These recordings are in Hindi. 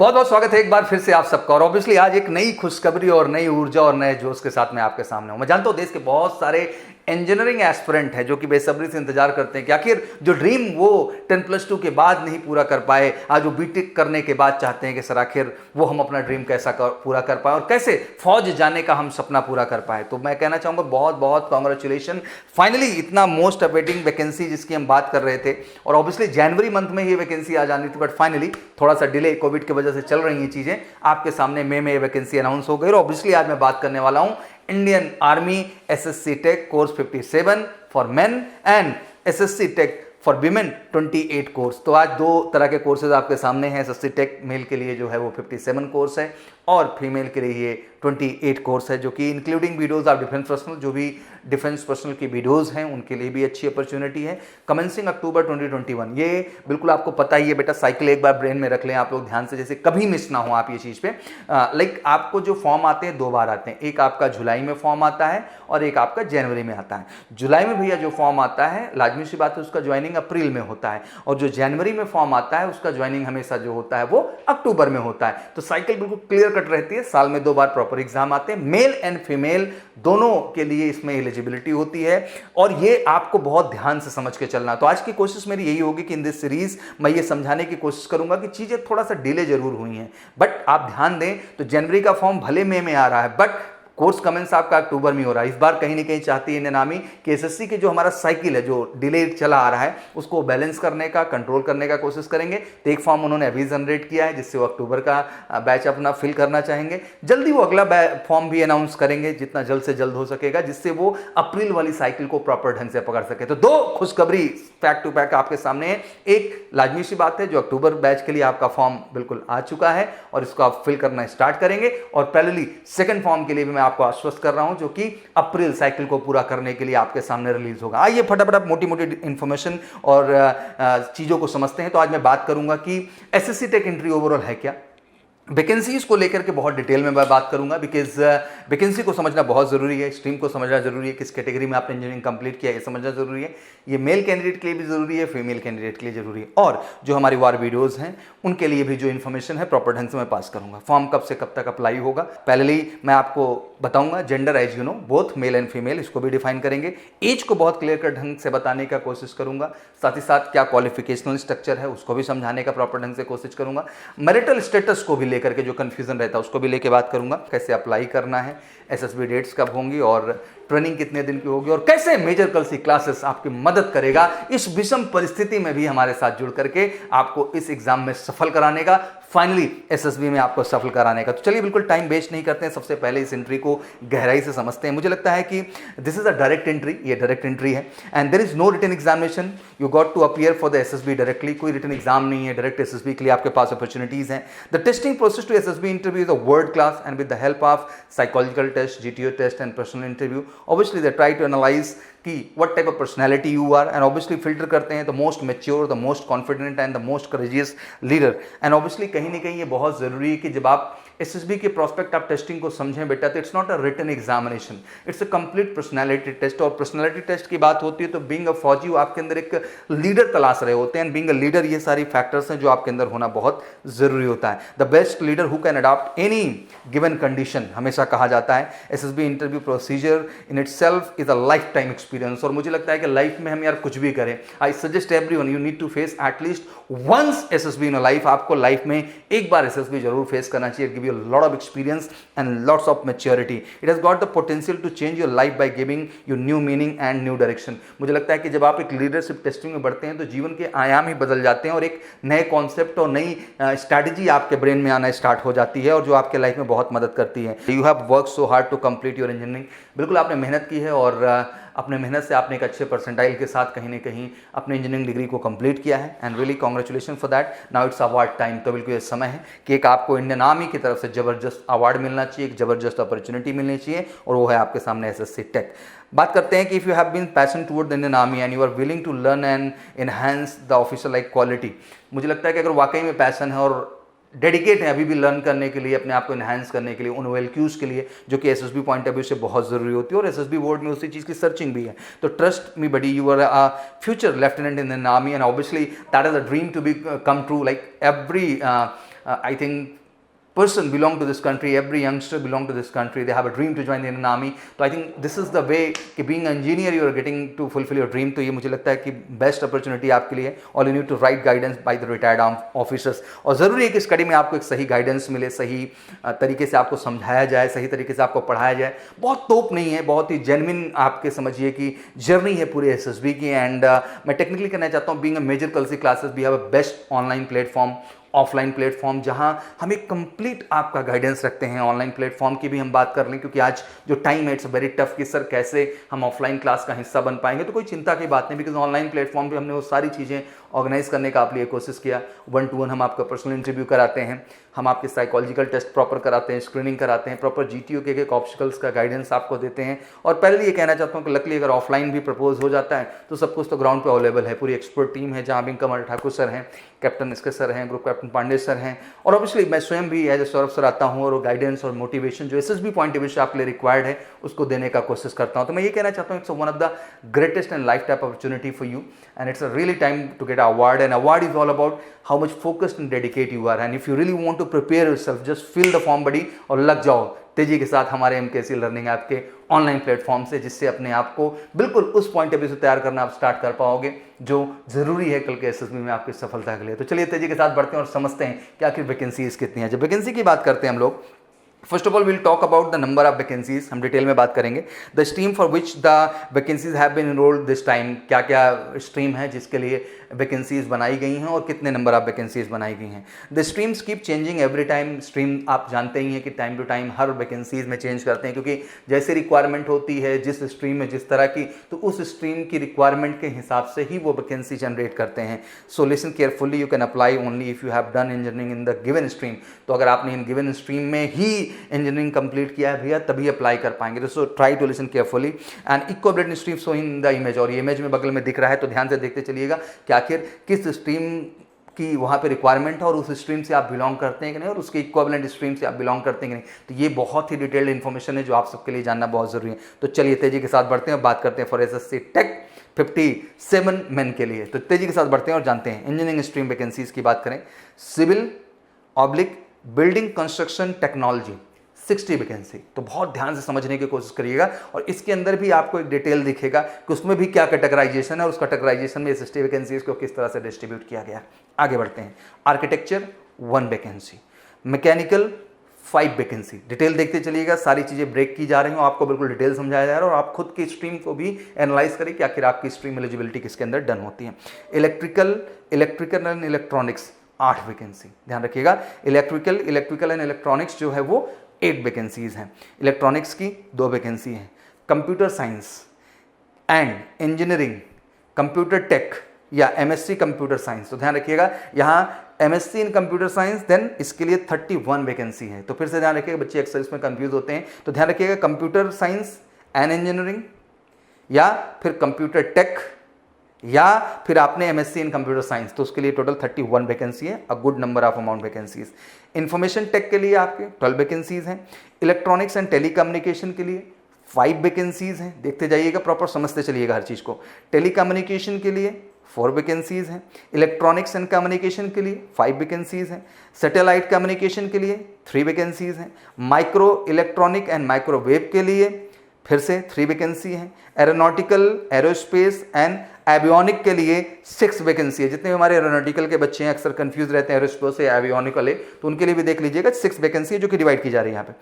बहुत बहुत स्वागत है एक बार फिर से आप सबका। और ऑब्वियसली आज एक नई खुशखबरी और नई ऊर्जा और नए जोश के साथ मैं आपके सामने हूं। मैं जानता हूं देश के बहुत सारे इंजीनियरिंग एस्पिरेंट है जो कि बेसब्री से इंतजार करते हैं कि आखिर जो ड्रीम वो 10+2 के बाद नहीं पूरा कर पाए, आज वो बीटेक करने के बाद चाहते हैं कि सर आखिर वो हम अपना ड्रीम कैसा पूरा कर पाए और कैसे फौज जाने का हम सपना पूरा कर पाए। तो मैं कहना चाहूँगा बहुत बहुत कॉन्ग्रेचुलेशन, फाइनली इतना मोस्ट अवेटिंग वैकेंसी जिसकी हम बात कर रहे थे और ऑब्वियसली जनवरी मंथ में ये वैकेंसी आ जानी थी, बट फाइनली थोड़ा सा डिले कोविड की वजह से चल रही हैं चीज़ें। आपके सामने मई में ये वैकेंसी अनाउंस हो गई और ऑब्वियसली आज मैं बात करने वाला हूँ Indian army SSC tech course 57 for main and SSC tech for women 28 course. तो आज दो तरह के कोर्सेज आपके सामने हैं। एसएससी टेक मेल के लिए जो है वो 57 कोर्स है और फीमेल के लिए ये 28 कोर्स है, जो कि including videos of defence personnel, जो भी डिफेंस पर्सनल की वीडियोस हैं उनके लिए भी अच्छी अपॉर्चुनिटी है। कमेंसिंग अक्टूबर 2021, ये बिल्कुल आपको पता ही है बेटा, साइकिल एक बार ब्रेन में रख लें आप लोग ध्यान से, जैसे कभी मिस ना हो आप ये चीज़ पे। लाइक आपको जो फॉर्म आते हैं दो बार आते हैं, एक आपका जुलाई में फॉर्म आता है और एक आपका जनवरी में आता है। जुलाई में भैया जो फॉर्म आता है लाजमी सी बात है उसका ज्वाइनिंग अप्रैल में होता है और जो जनवरी में फॉर्म आता है उसका ज्वाइनिंग हमेशा जो होता है वो अक्टूबर में होता है। तो साइकिल बिल्कुल क्लियर कट रहती है, साल में दो बार प्रॉपर एग्जाम आते हैं, मेल एंड फीमेल दोनों के लिए इसमें एलिजिबिलिटी होती है और ये आपको बहुत ध्यान से समझ के चलना। तो आज की कोशिश मेरी यही होगी कि इन दिस सीरीज मैं ये समझाने की कोशिश करूंगा कि चीजें थोड़ा सा डिले जरूर हुई हैं, बट आप ध्यान दें तो जनवरी का फॉर्म भले मई में आ रहा है बट कोर्स कमेंस आपका अक्टूबर में हो रहा है। इस बार कहीं ना कहीं चाहती है इंडियन आर्मी कि एसएससी के जो हमारा साइकिल है जो डिले चला आ रहा है उसको बैलेंस करने का, कंट्रोल करने का कोशिश करेंगे। तो एक फॉर्म उन्होंने अभी जनरेट किया है जिससे वो अक्टूबर का बैच अपना फिल करना चाहेंगे। जल्दी वो अगला फॉर्म भी अनाउंस करेंगे जितना जल्द से जल्द हो सकेगा, जिससे वो अप्रैल वाली साइकिल को प्रॉपर ढंग से पकड़ सके। तो दो खुशखबरी पैक टू पैक आपके सामने है। एक लाजमी सी बात है जो अक्टूबर बैच के लिए आपका फॉर्म बिल्कुल आ चुका है और इसको आप फिल करना स्टार्ट करेंगे और पैरेलली सेकंड फॉर्म के लिए भी मैं आपको आश्वस्त कर रहा हूं जो कि अप्रैल साइकिल को पूरा करने के लिए आपके सामने रिलीज होगा। आइए फटाफट मोटी मोटी इंफॉर्मेशन और चीजों को समझते हैं। तो आज मैं बात करूंगा कि एसएससी टेक एंट्री ओवरऑल है क्या, वैकेंसीज को लेकर के बहुत डिटेल में मैं बात करूंगा बिकॉज वैकेंसी को समझना बहुत ज़रूरी है, स्ट्रीम को समझना ज़रूरी है, किस कैटेगरी में आपने इंजीनियरिंग कंप्लीट किया ये समझना ज़रूरी है। ये मेल कैंडिडेट के लिए भी ज़रूरी है, फीमेल कैंडिडेट के लिए ज़रूरी है और जो हमारी वार वीडियोज़ हैं उनके लिए भी जो इन्फॉर्मेशन है प्रॉपर ढंग से मैं पास करूंगा। फॉर्म कब से कब तक अप्लाई होगा पहले मैं आपको बताऊंगा। Gender as you know both male and female, इसको भी डिफाइन करेंगे। एज को बहुत क्लियर कट ढंग से बताने का कोशिश करूंगा, साथ ही साथ क्या क्वालिफिकेशनल स्ट्रक्चर है उसको भी समझाने का प्रॉपर ढंग से कोशिश करूंगा। मैरिटल स्टेटस को भी लेकर के जो कन्फ्यूजन रहता है उसको भी लेके बात करूंगा, कैसे अप्लाई करना है, एसएसबी डेट्स कब होंगी और ट्रेनिंग कितने दिन की होगी और कैसे मेजर कल सी क्लासेस आपकी मदद करेगा इस विषम परिस्थिति में भी हमारे साथ जुड़ करके आपको इस एग्जाम में सफल कराने का, फाइनली एसएसबी में आपको सफल कराने का। तो चलिए बिल्कुल टाइम वेस्ट नहीं करते हैं, सबसे पहले इस एंट्री को गहराई से समझते हैं। मुझे लगता है कि this is a direct entry, ये डायरेक्ट एंट्री है and there is no written examination, you got to appear for the SSB directly. कोई रिटन एग्जाम नहीं है, डायरेक्ट एसएसबी के लिए आपके पास अपॉर्चुनिटीज हैं। The testing process to SSB interview is a world class and with the help of psychological test, GTO test and personal interview. Obviously they try to analyse कि what type of personality you are and obviously filter करते हैं the most mature, the most confident and the most courageous leader. And obviously कहीं ना कहीं ये बहुत ज़रूरी है कि जब आप एसएसबी के प्रोस्पेक्ट आप टेस्टिंग को समझें बेटा तो it's not a written examination, it's a complete personality test. और पर्सनैलिटी टेस्ट की बात होती है तो बीइंग अ फौजी आपके अंदर एक लीडर तलाश रहे होते हैं एंड बीइंग अ लीडर ये सारी फैक्टर्स हैं जो आपके अंदर होना बहुत ज़रूरी होता है। The best leader who can adopt any given condition, हमेशा कहा जाता है SSB interview procedure in itself is a life time experience. और मुझे लगता है कि लाइफ में हम यार कुछ भी करें, I suggest everyone you need to face at least once SSB in a life. आपको लाइफ में एक बार एसएसबी जरूर फेस करना चाहिए, give you a lot of experience and lots of maturity. It has got the potential to change your life by giving you new meaning and new direction. मुझे लगता है कि जब आप एक लीडरशिप टेस्टिंग में बढ़ते हैं तो जीवन के आयाम ही बदल जाते हैं और एक नए कॉन्सेप्ट और नई स्ट्रैटेजी आपके ब्रेन में आना स्टार्ट हो जाती है और जो आपके लाइफ में बहुत मदद करती है। You have work so hard to complete your engineering, बिल्कुल आपने मेहनत की है और अपने मेहनत से आपने एक अच्छे परसेंटाइल के साथ कहीं ना कहीं अपनी इंजीनियरिंग डिग्री को कंप्लीट किया है and really congratulation for that. Now it's award time. तो बिल्कुल ये समय है कि एक आपको इंडियन आर्मी की तरफ से ज़बरदस्त अवार्ड मिलना चाहिए, एक ज़बरदस्त अपॉर्चुनिटी मिलनी चाहिए और वो है आपके सामने एसएससी टेक। बात करते हैं कि if you have been passion toward the Indian army and you are willing to learn and enhance the officer like quality, मुझे लगता है कि अगर वाकई में पैशन है और डेडिकेट है अभी भी लर्न करने के लिए, अपने आप को इन्हांस करने के लिए, उन OLQs के लिए जो कि एसएसबी पॉइंट ऑफ व्यू से बहुत ज़रूरी होती है और एसएसबी बोर्ड में उसी चीज़ की सर्चिंग भी है। तो trust me buddy, you are a future lieutenant in the army and obviously that is a dream to become true. Like every I think person belong to this country, every youngster belong to this country, they have a dream to join the Indian army. तो I think this is the way कि being an engineer you are getting to fulfill your dream. तो ये मुझे लगता है कि बेस्ट अपॉर्चुनिटी आपके लिए. All you need to right guidance by the retired arm officers. और ज़रूरी है कि स्टडी में आपको एक सही गाइडेंस मिले, सही तरीके से आपको समझाया जाए, सही तरीके से आपको पढ़ाया जाए. बहुत तोप नहीं है, बहुत ही जेन्युइन आपके समझिए कि जर्नी है पूरे SSB की. एंड मैं टेक्निकली कहना चाहता हूँ, बीइंग अ मेजर कल्सी classes we have a best online platform, offline platform, जहां हम एक कंप्लीट आपका गाइडेंस रखते हैं. ऑनलाइन प्लेटफॉर्म की भी हम बात कर लें, क्योंकि आज जो टाइम है इट्स वेरी टफ कि सर कैसे हम ऑफलाइन क्लास का हिस्सा बन पाएंगे. तो कोई चिंता की बात नहीं, बिकॉज ऑनलाइन प्लेटफॉर्म पे हमने वो सारी चीज़ें ऑर्गेनाइज करने का आप लिए कोशिश किया. 1-to-1 हम आपका पर्सनल इंटरव्यू कराते हैं, हम आपके साइकोलॉजिकल टेस्ट प्रॉपर कराते हैं, स्क्रीनिंग कराते हैं, प्रॉपर GTO के एक ऑब्स्टिकल्स का गाइडेंस आपको देते हैं. और पहले ये कहना चाहता हूँ कि लकली अगर ऑफलाइन भी प्रपोज हो जाता है तो सब कुछ तो ग्राउंड पे अवेलेबल है. पूरी एक्सपर्ट टीम है, जहाँ भी कमल ठाकुर सर हैं, कैप्टन इसके सर हैं, ग्रुप कैप्टन पांडे सर हैं, और ऑब्वियसली मैं स्वयं भी एज ए सौरभ सर आता हूँ और गाइडेंस और मोटिवेशन जो SSB पॉइंट ऑफ व्यू से आपके लिए रिक्वायर्ड है उसको देने का कोशिश करता हूँ. तो मैं ये कहना चाहता हूँ it's one of the greatest and life type opportunity for you, and it's a really time to get award. And award is all about how much focused and dedicate you are. And if you really want to prepare yourself, just fill the form buddy और लग जाओ तेजी के साथ हमारे MKC लर्निंग ऐप के ऑनलाइन प्लेटफॉर्म से, जिससे अपने आप को बिल्कुल उस पॉइंट ऑफ व्यू से तैयार करना आप स्टार्ट कर पाओगे जो जरूरी है कल के SSB में आपकी सफलता के लिए. तो चलिए तेजी के साथ बढ़ते हैं और समझते हैं कि आखिर वैकेंसीज कितनी है. जब वैकेंसी की बात करते हैं हम लोग, first of all will talk about the number of vacancies. हम डिटेल में बात करेंगे. The stream for which the vacancies have been enrolled this time, क्या क्या स्ट्रीम है जिसके लिए वैकेंसीज बनाई गई हैं और कितने नंबर ऑफ वैकेंसीज बनाई गई हैं. The streams keep changing every time. Stream आप जानते ही हैं कि टाइम टू टाइम हर वैकेंसीज में चेंज करते हैं, क्योंकि जैसे रिक्वायरमेंट होती है जिस स्ट्रीम में जिस तरह की, तो उस स्ट्रीम की रिक्वायरमेंट के हिसाब से ही वो वैकेंसी जनरेट करते हैं. So listen carefully, you can apply only if you have done engineering in the given stream. तो अगर आपने इन गिवन स्ट्रीम में ही इंजीनियरिंग कंप्लीट किया है भैया तभी अप्लाई कर पाएंगे. So try to listen carefully. And equivalent stream so in the image, और ये इमेज में बगल में दिख रहा है तो ध्यान से देखते चलिएगा कि आखिर किस स्ट्रीम की वहाँ पे रिक्वायरमेंट है और उस स्ट्रीम से आप बिलोंग करते हैं कि नहीं, और उसके इक्विवेलेंट स्ट्रीम से आप बिलोंग करते हैं कि नहीं. तो ये बहुत ही डिटेल्ड इन्फॉर्मेशन है जो आप सबके लिए जानना बहुत जरूरी है. तो चलिए तेजी के साथ बढ़ते हैं और बात करते हैं फॉर SSC टेक 57 मेन के लिए. तो तेजी के साथ बढ़ते हैं और जानते हैं इंजीनियरिंग स्ट्रीम वैकेंसीज की बात करें. Civil oblique building construction technology 60 vacancy. तो बहुत ध्यान से समझने की कोशिश करिएगा और इसके अंदर भी आपको एक डिटेल दिखेगा कि उसमें भी क्या कैटेगराइजेशन है और उस कैटेगराइजेशन में 60 वैकेंसीज को किस तरह से डिस्ट्रीब्यूट किया गया. आगे बढ़ते हैं. Architecture 1 vacancy, mechanical 5 vacancy. Detail देखते चलिएगा, सारी चीज़ें ब्रेक की जा रही हैं, आपको बिल्कुल डिटेल समझाया जा रहा है और आप खुद की स्ट्रीम को भी एनालाइज करें कि आखिर आपकी स्ट्रीम एलिजिबिलिटी किसके अंदर डन होती है. Electrical and electronics 8 vacancy. ध्यान रखिएगा, इलेक्ट्रिकल एंड इलेक्ट्रॉनिक्स जो है वो 8 वैकेंसीज हैं. इलेक्ट्रॉनिक्स की 2 वैकेंसी हैं. Computer science and engineering, computer tech या MSc कंप्यूटर साइंस. तो ध्यान रखिएगा यहाँ MSc in computer science, then इसके लिए 31 वैकेंसी है. तो फिर से ध्यान रखिएगा, बच्चे अक्सर इसमें कंफ्यूज होते हैं. तो ध्यान रखिएगा कंप्यूटर साइंस एंड इंजीनियरिंग, या फिर कंप्यूटर टेक, या फिर आपने MSc इन कंप्यूटर साइंस, तो उसके लिए टोटल 31 वैकेंसी है. A good number of amount vacancies. Information tech के लिए आपके 12 वैकेंसीज हैं. इलेक्ट्रॉनिक्स एंड टेलीकम्युनिकेशन के लिए 5 वैकेंसीज हैं. देखते जाइएगा, प्रॉपर समझते चलिएगा हर चीज़ को. टेलीकम्युनिकेशन के लिए 4 वैकेंसीज हैं. इलेक्ट्रॉनिक्स एंड कम्युनिकेशन के लिए 5 वैकेंसीज हैं. सैटेलाइट कम्युनिकेशन के लिए 3 वैकेंसीज हैं. माइक्रो इलेक्ट्रॉनिक एंड माइक्रोवेव के लिए फिर से 3 वैकेंसी हैं. एरोनॉटिकल, एरोस्पेस एंड एवियोनिक के लिए 6 वैकेंसी है. जितने भी हमारे एरोनॉटिकल के बच्चे हैं अक्सर कंफ्यूज रहते हैं एरोस्पेस या एवियोनिक वाले, तो उनके लिए भी देख लीजिएगा 6 वैकेंसी है जो कि डिवाइड की जा रही है यहाँ पे.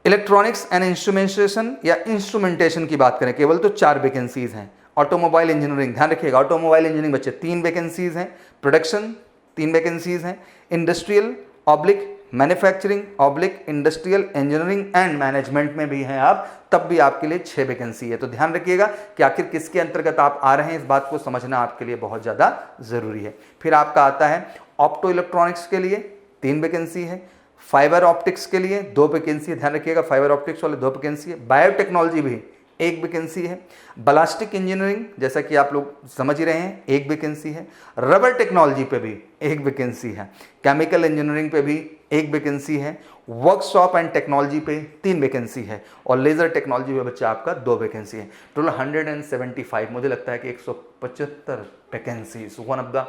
इलेक्ट्रॉनिक्स एंड इंस्ट्रूमेंटेशन या इंस्ट्रूमेंटेशन की बात करें केवल तो 4 वैकेंसीज हैं. ऑटोमोबाइल इंजीनियरिंग, ध्यान रखिएगा ऑटोमोबाइल इंजीनियरिंग बच्चे 3 वैकेंसीज हैं. प्रोडक्शन 3 वैकेंसीज हैं. Industrial oblique manufacturing oblique industrial engineering and management में भी हैं आप, तब भी आपके लिए 6 वैकेंसी है. तो ध्यान रखिएगा कि आखिर किसके अंतर्गत आप आ रहे हैं, इस बात को समझना आपके लिए बहुत ज़्यादा ज़रूरी है. फिर आपका आता है ऑप्टो इलेक्ट्रॉनिक्स के लिए 3 वैकेंसी है. फाइबर ऑप्टिक्स के लिए 2 वैकेंसी है. ध्यान रखिएगा फाइबर ऑप्टिक्स वाले 2 वैकेंसी है. बायोटेक्नोलॉजी भी 1 वैकेंसी है. बलास्टिक इंजीनियरिंग जैसा कि आप लोग समझ ही रहे हैं 1 वैकेंसी है. रबर टेक्नोलॉजी पे भी 1 वैकेंसी है. केमिकल इंजीनियरिंग पे भी 1 वैकेंसी है. वर्कशॉप एंड टेक्नोलॉजी पे 3 वैकेंसी है और लेजर टेक्नोलॉजी पे बच्चा आपका 2 वैकेंसी है. टोटल 175, मुझे लगता है कि 175 vacancies. One of the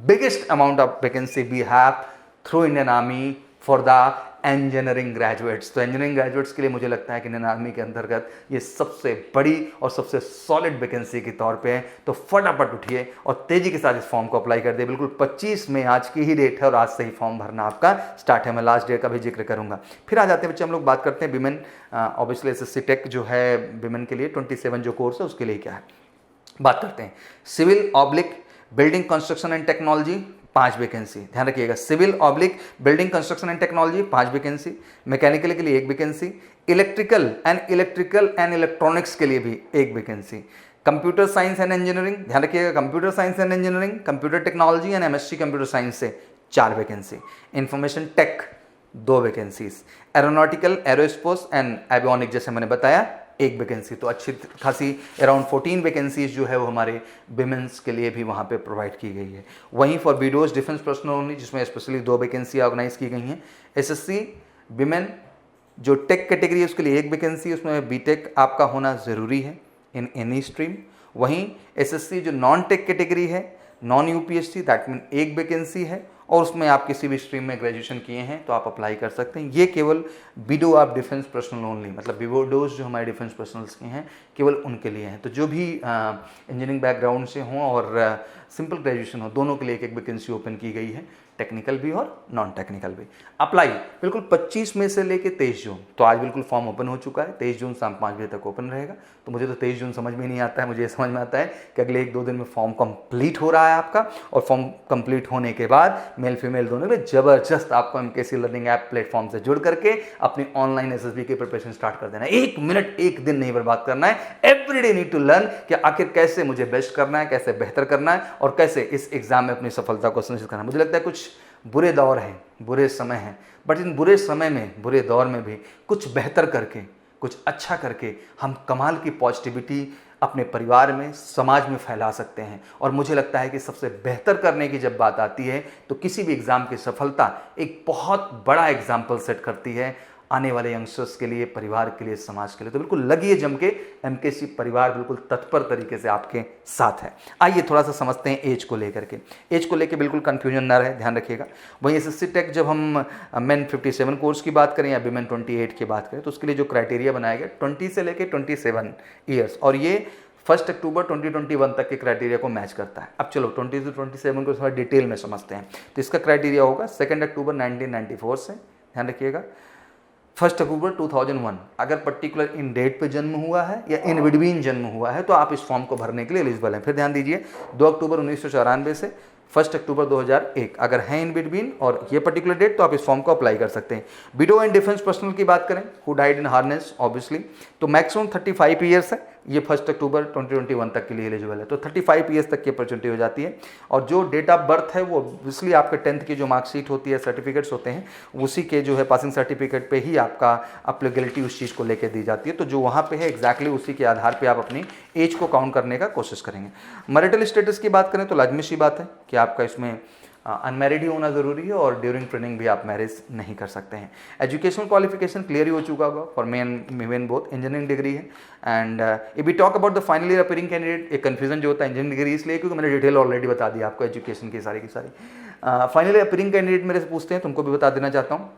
biggest amount of vacancy we have through Indian army for the engineering graduates. तो इंजीनियरिंग ग्रेजुएट्स के लिए मुझे लगता है कि इंडियन आर्मी के अंतर्गत ये सबसे बड़ी और सबसे सॉलिड वैकेंसी के तौर पे है। तो फटाफट उठिए और तेजी के साथ इस फॉर्म को अप्लाई कर दिए। बिल्कुल 25 मई आज की ही डेट है और आज से ही फॉर्म भरना आपका स्टार्ट है। मैं लास्ट डेट का भी जिक्र करूंगा। फिर आ जाते हैं बच्चे, हम लोग बात करते हैं विमेन। ऑब्वियसली एसएससी टेक जो है विमेन के लिए 27 जो कोर्स है उसके लिए क्या है बात करते हैं। Civil oblique building construction and technology 5 vacancy, ध्यान रखिएगा। Civil oblique building construction and technology 5 vacancy, mechanical के लिए 1 वैकेंसी, इलेक्ट्रिकल एंड इलेक्ट्रॉनिक्स के लिए भी 1 vacancy, computer science and engineering, ध्यान रखिएगा, computer science and engineering, computer technology and MSc computer science से 4 vacancy, information tech 2 vacancies, aeronautical aerospace and avionic जैसे मैंने बताया 1 वैकेंसी। तो अच्छी खासी अराउंड 14 वैकेंसीज जो है वो हमारे विमेंस के लिए भी वहाँ पे प्रोवाइड की गई है। वहीं फॉर बीडीओज डिफेंस पर्सनल ओनली जिसमें स्पेशली 2 वैकेंसी ऑर्गेनाइज की गई हैं। एसएससी विमेन जो टेक कैटेगरी है उसके लिए 1 वैकेंसी, उसमें बीटेक आपका होना ज़रूरी है इन एनी स्ट्रीम। वहीं एसएससी जो नॉन टेक कैटेगरी है, non UPSC, that mean 1 vacancy है और उसमें आप किसी भी स्ट्रीम में ग्रेजुएशन किए हैं तो आप अप्लाई कर सकते हैं। ये केवल बीडो ऑफ डिफेंस पर्सनल ओनली, मतलब बीडोज जो हमारे डिफेंस पर्सनल्स के हैं केवल उनके लिए हैं। तो जो भी इंजीनियरिंग बैकग्राउंड से हों और सिंपल ग्रेजुएशन हो, दोनों के लिए 1 वैकेंसी ओपन की गई है, टेक्निकल भी और नॉन टेक्निकल भी। अप्लाई बिल्कुल 25 मई से लेके 23 जून, तो आज बिल्कुल फॉर्म ओपन हो चुका है। 23 जून शाम 5 बजे तक ओपन रहेगा। तो मुझे तो 23 जून समझ में नहीं आता है, मुझे ये समझ में आता है कि अगले 1-2 दिन में फॉर्म कंप्लीट हो रहा है आपका, और फॉर्म कंप्लीट होने के बाद मेल फीमेल दोनों में ज़बरदस्त आपको एमकेसी लर्निंग ऐप प्लेटफॉर्म से जुड़ करके अपनी ऑनलाइन एसएसबी की प्रिपरेशन स्टार्ट कर देना है। 1 मिनट 1 दिन नहीं बर्बाद करना है। एवरीडे नीड टू लर्न कि आखिर कैसे मुझे बेस्ट करना है, कैसे बेहतर करना है और कैसे इस एग्जाम में अपनी सफलता को सुनिश्चित करना है। मुझे लगता है कुछ बुरे दौर हैं, बुरे समय हैं, बट इन बुरे समय में, बुरे दौर में भी कुछ बेहतर करके, कुछ अच्छा करके हम कमाल की पॉजिटिविटी अपने परिवार में, समाज में फैला सकते हैं। और मुझे लगता है कि सबसे बेहतर करने की जब बात आती है तो किसी भी एग्ज़ाम की सफलता एक बहुत बड़ा एग्जाम्पल सेट करती है आने वाले यंगस्टर्स के लिए, परिवार के लिए, समाज के लिए। तो बिल्कुल लगिए जम के, एमकेसी परिवार बिल्कुल तत्पर तरीके से आपके साथ है। आइए थोड़ा सा समझते हैं एज को लेकर के। एज को लेकर बिल्कुल कंफ्यूजन ना रहे, ध्यान रखिएगा। वहीं एसएससी टेक जब हम मेन 57 कोर्स की बात करें या विमेन 28 की बात करें तो उसके लिए जो क्राइटेरिया बनाया गया 20 से लेकर 27 ईयर्स, और ये 1 अक्टूबर 2021 तक के क्राइटेरिया को मैच करता है। अब चलो 20 से 27 को थोड़ा डिटेल में समझते हैं। तो इसका क्राइटेरिया होगा 2 अक्टूबर 1994 से, ध्यान रखिएगा, 1 अक्टूबर 2001 अगर पर्टिकुलर इन डेट पे जन्म हुआ है या इन बिटवीन जन्म हुआ है तो आप इस फॉर्म को भरने के लिए एलिजिबल हैं। फिर ध्यान दीजिए 2 अक्टूबर 1994 से 1 अक्टूबर 2001 अगर है इन बिटवीन और ये पर्टिकुलर डेट तो आप इस फॉर्म को अप्लाई कर सकते हैं। विडो एंड डिफेंस पर्सनल की बात करें who died in harness obviously, तो मैक्सिमम 35 ईयर्स है, ये 1 अक्टूबर 2021 तक के लिए एलिजिबल है। तो 35 ईयर्स तक की अपॉर्चुनिटी हो जाती है। और जो डेट ऑफ बर्थ है वो ऑब्वियसली आपके 10th की जो मार्कशीट होती है, सर्टिफिकेट्स होते हैं, उसी के जो है पासिंग सर्टिफिकेट पे ही आपका अप्लीकेबिलिटी उस चीज़ को लेकर दी जाती है। तो जो वहाँ पे है एग्जैक्टली उसी के आधार पे आप अपनी एज को काउंट करने का कोशिश करेंगे। मैरिटल स्टेटस की बात करें तो लाजमी सी बात है कि आपका इसमें अनमैरिड ही होना ज़रूरी है और ड्यूरिंग ट्रेनिंग भी आप मैरिज नहीं कर सकते हैं। एजुकेशनल क्वालिफिकेशन क्लियर ही हो चुका होगा for main both, engineering degree है। And if we talk about the final year appearing candidate, एक कन्फ्यूजन जो होता है इंजीनियरिंग डिग्री इसलिए क्योंकि मैंने डिटेल ऑलरेडी बता दिया आपको एजुकेशन की सारी फाइनल ईयर अपीयरिंग कैंडिडेट मेरे से पूछते हैं, तुमको भी बता देना चाहता हूँ।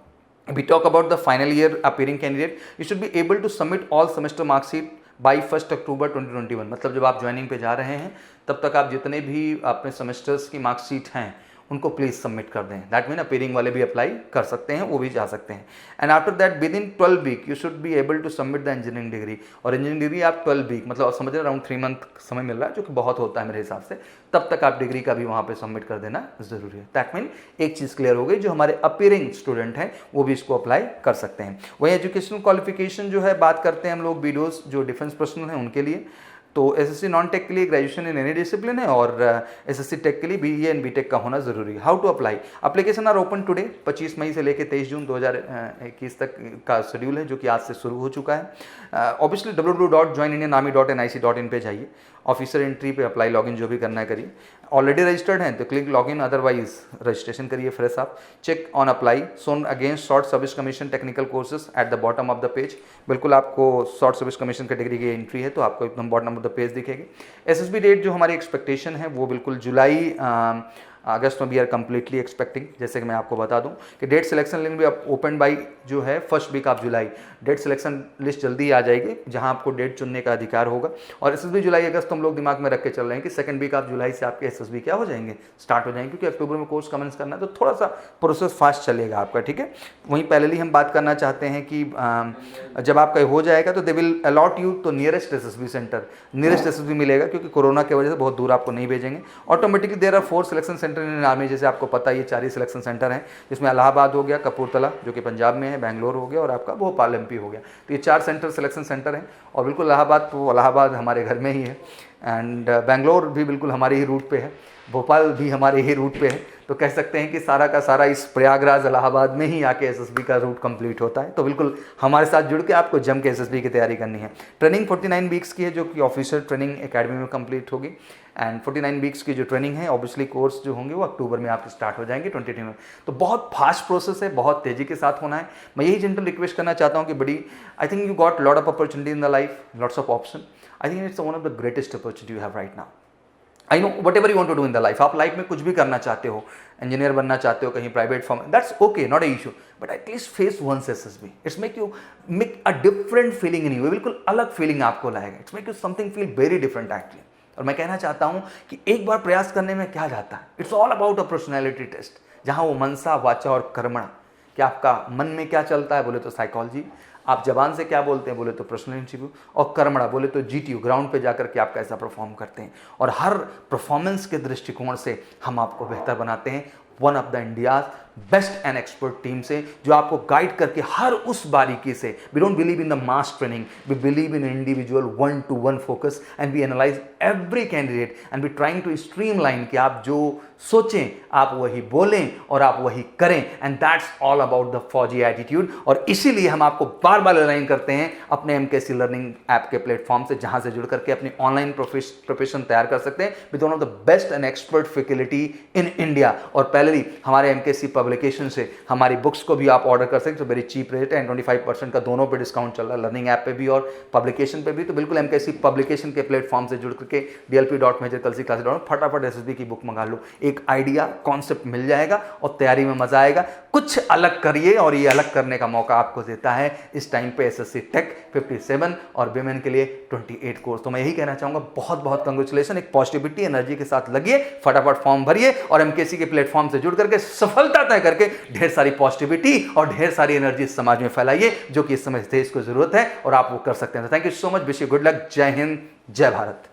We talk about the final year appearing candidate, you should be able to submit all semester mark sheet by 1 अक्टूबर 2021। मतलब जब आप ज्वाइनिंग पे जा रहे हैं तब तक आप जितने भी अपने सेमेस्टर्स की मार्कशीट हैं उनको प्लीज सबमिट कर दें। दैट मीन अपीयरिंग वाले भी अप्लाई कर सकते हैं, वो भी जा सकते हैं। And after that within 12 week you should be able to submit the engineering degree. और इंजीनियरिंग डिग्री आप 12 वीक मतलब समझ रहे अराउंड 3 मंथ समय मिल रहा है, जो कि बहुत होता है मेरे हिसाब से, तब तक आप डिग्री का भी वहाँ पे सबमिट कर देना जरूरी है। दैट मीन एक चीज़ क्लियर हो गई, जो हमारे अपीयरिंग स्टूडेंट हैं वो भी इसको अप्लाई कर सकते हैं। वही एजुकेशनल क्वालिफिकेशन जो है बात करते हैं हम लोग बीडोज जो डिफेंस पर्सनल हैं उनके लिए, तो एसएससी नॉन टेक के लिए ग्रेजुएशन इन एनी डिसिप्लिन है और एसएससी टेक के लिए बीए एंड बीटेक का होना जरूरी है। How to apply? Application are open today, 25 मई से लेकर 23 जून 2021 तक का शेड्यूल है जो कि आज से शुरू हो चुका है। ऑब्वियसली www.joinindianarmy.nic.in पे जाइए, ऑफिसर एंट्री पे अप्लाई लॉगिन जो भी करना है करिए। ऑलरेडी रजिस्टर्ड हैं तो क्लिक लॉगिन, अदरवाइज रजिस्ट्रेशन करिए फ्रेश आप। Check on apply shown against short service commission technical courses at the bottom of the page. बिल्कुल आपको शॉर्ट सर्विस कमीशन कैटेगरी की एंट्री है तो आपको एकदम बॉटम ऑफ द पेज दिखेगी। एसएसबी डेट जो हमारी एक्सपेक्टेशन है वो बिल्कुल जुलाई अगस्त में वी आर कम्प्लीटली एक्सपेक्टिंग, जैसे कि मैं आपको बता दूं कि डेट सिलेक्शन लिस्ट भी अब ओपन बाई जो है फर्स्ट वीक ऑफ जुलाई। डेट सिलेक्शन लिस्ट जल्दी ही आ जाएगी जहां आपको डेट चुनने का अधिकार होगा। और एसएसबी जुलाई अगस्त हम लोग दिमाग में रख के चल रहे हैं कि सेकंड वीक ऑफ जुलाई से आपके एसएसबी क्या हो जाएंगे, स्टार्ट हो जाएंगे, क्योंकि अक्टूबर में कोर्स कमेंस करना है तो थोड़ा सा प्रोसेस फास्ट चलेगा आपका, ठीक है। वहीं पहले हम बात करना चाहते हैं कि जब आपका हो जाएगा तो दे विल अलॉट यू तो nearest SSB centre, nearest SSB मिलेगा, क्योंकि कोरोना की वजह से बहुत दूर आपको नहीं भेजेंगे। Automatically there are 4 selection centre in army, जैसे आपको पता है ये 4 ही सिलेक्शन सेंटर हैं, जिसमें इलाहाबाद हो गया, कपूरथला जो कि पंजाब में है, बेंगलोर हो गया और आपका भोपाल एमपी हो गया। तो ये 4 सेंटर सिलेक्शन सेंटर हैं। और बिल्कुल इलाहाबाद तो इलाहाबाद हमारे घर में ही है, एंड बेंगलोर भी बिल्कुल हमारे ही रूट पे है, भोपाल भी हमारे ही रूट पे है। तो कह सकते हैं कि सारा का सारा इस प्रयागराज इलाहाबाद में ही आके एसएसबी का रूट कंप्लीट होता है। तो बिल्कुल हमारे साथ जुड़ के आपको जम के एसएसबी की तैयारी करनी है। ट्रेनिंग 49 वीक्स की है, जो कि ऑफिशियल ट्रेनिंग एकेडमी में कंप्लीट होगी। एंड 49 वीक्स की जो ट्रेनिंग है, ऑब्वियसली कोर्स जो होंगे वो अक्टूबर में आपके स्टार्ट हो जाएंगे 2020 में। तो बहुत फास्ट प्रोसेस है, बहुत तेजी के साथ होना है। मैं यही जेंटल रिक्वेस्ट करना चाहता हूँ कि buddy, I think you got lot of opportunity in the life, lots of option. I think it's one of the greatest opportunity you have right now. I know whatever you want to do in the life, आप लाइफ में कुछ भी करना चाहते हो, इंजीनियर बनना चाहते हो, कहीं private firm, that's okay, not a issue, but at least face once SSB. It's make you make a different feeling in you, बिल्कुल अलग फीलिंग आपको लाएगा। It's make you something feel very different actually. और मैं कहना चाहता हूं कि एक बार प्रयास करने में क्या जाता है, it's all about a personality test, जहां वो मनसा वाचा और कर्मणा, कि आपका मन में क्या चलता है बोले तो साइकोलॉजी, आप जबान से क्या बोलते हैं बोले तो पर्सनल इंटरव्यू, और कर्मणा बोले तो जीटीयू, ग्राउंड पे जाकर के आप कैसा परफॉर्म करते हैं। और हर परफॉर्मेंस के दृष्टिकोण से हम आपको बेहतर बनाते हैं one of the India's best and expert team से, जो आपको गाइड करके हर उस बारीकी से, we don't believe in the mass training, we believe in individual 1-to-1 focus, and we analyse every candidate and we trying to streamline कि आप जो सोचें आप वही बोलें और आप वही करें, and that's all about the फौजी एटीट्यूड। और इसीलिए हम आपको बार बार अलाइन करते हैं अपने एमकेसी लर्निंग ऐप के प्लेटफॉर्म से, जहां से जुड़ करके अपनी ऑनलाइन प्रोफेशन तैयार कर सकते हैं with one of the best and expert faculty in India. और पहले हमारे एमकेसी पब्लिकेशन से हमारी बुक्स को भी आप ऑर्डर कर सकते हैं, तो वेरी चीप रेट है, 25% का दोनों पे डिस्काउंट चल रहा है, लर्निंग ऐप पे भी और पब्लिकेशन पे भी। तो बिल्कुल एमकेसी पब्लिकेशन के प्लेटफॉर्म से जुड़ करके dlp.majorkalsi.com फटाफट एसएसबी की बुक मंगा लो, एक आइडिया कॉन्सेप्ट मिल जाएगा और तैयारी में मजा आएगा। कुछ अलग करिए, और ये अलग करने का मौका आपको देता है इस टाइम पे एसएससी टेक 57 और विमेन के लिए 28 कोर्स। तो मैं यही कहना चाहूंगा, बहुत बहुत कंग्रेचुलेशन, एक पॉजिटिविटी एनर्जी के साथ लगिए, फटाफट फॉर्म भरिए और एमकेसी के प्लेटफॉर्म से जुड़ करके सफलता तय करके ढेर सारी पॉजिटिविटी और ढेर सारी एनर्जी समाज में फैलाइए, जो कि इस समय देश को जरूरत है और आप वो कर सकते हैं। Thank you so much, wish you good luck, जय हिंद, जय भारत।